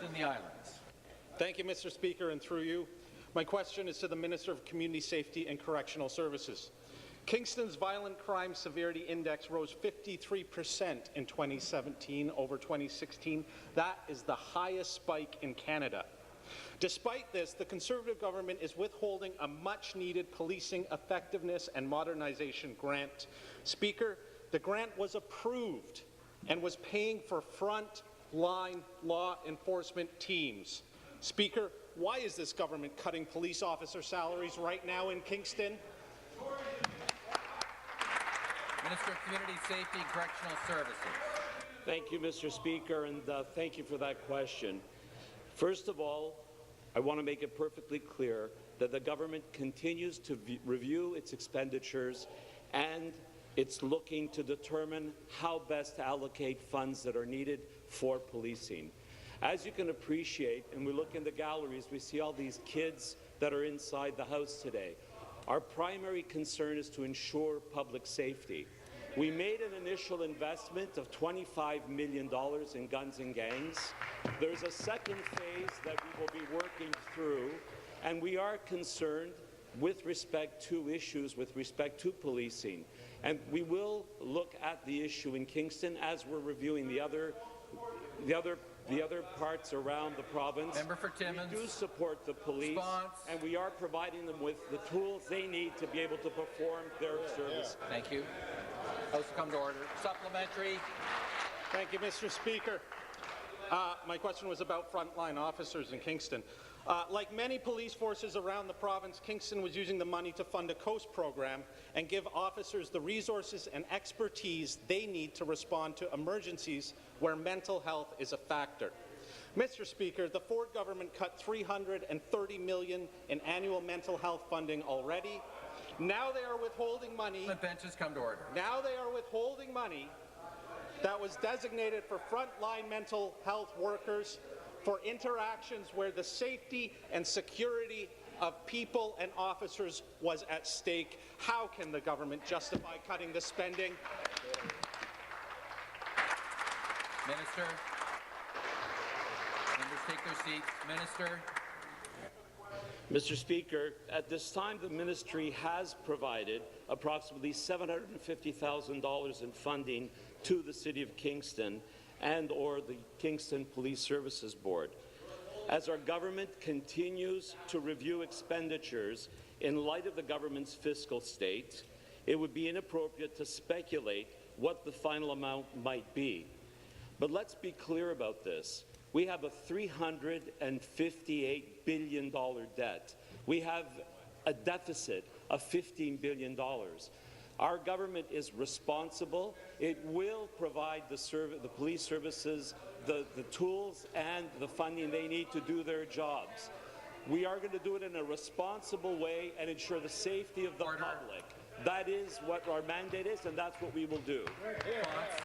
in the Islands. Thank you, Mr. Speaker, and through you, my question is to the Minister of Community Safety and Correctional Services. Kingston's Violent Crime Severity Index rose 53% in 2017 over 2016. That is the highest spike in Canada. Despite this, the Conservative government is withholding a much-needed policing effectiveness and modernization grant. Speaker, the grant was approved and was paying for front-line law enforcement teams. Speaker, why is this government cutting police officer salaries right now in Kingston? Minister of Community Safety and Correctional Services. Thank you, Mr. Speaker, and thank you for that question. First of all, I want to make it perfectly clear that the government continues to review its expenditures and it's looking to determine how best to allocate funds that are needed for policing. As you can appreciate, and we look in the galleries, we see all these kids that are inside the House today. Our primary concern is to ensure public safety. We made an initial investment of $25 million in guns and gangs. There's a second phase that we will be working through, and we are concerned with respect to issues with respect to policing. And we will look at the issue in Kingston as we're reviewing the other parts around the province. Member for Timmins. We do support the police, and we are providing them with the tools they need to be able to perform their service. Thank you. House will come to order. Supplementary. Thank you, Mr. Speaker. My question was about frontline officers in Kingston. Like many police forces around the province, Kingston was using the money to fund a COAST program and give officers the resources and expertise they need to respond to emergencies where mental health is a factor. Mr. Speaker, the Ford government cut $330 million in annual mental health funding already. Now they are withholding money. The benches come to order. Now they are withholding money that was designated for frontline mental health workers for interactions where the safety and security of people and officers was at stake. How can the government justify cutting the spending? Minister. Members take their seats. Minister. Mr. Speaker, at this time the ministry has provided approximately $750,000 in funding to the City of Kingston and/or the Kingston Police Services Board. As our government continues to review expenditures in light of the government's fiscal state, it would be inappropriate to speculate what the final amount might be. But let's be clear about this. We have a $358 billion debt. We have a deficit of $15 billion. Our government is responsible. It will provide the police services the tools and the funding they need to do their jobs. We are going to do it in a responsible way and ensure the safety of the public. That is what our mandate is, and that's what we will do.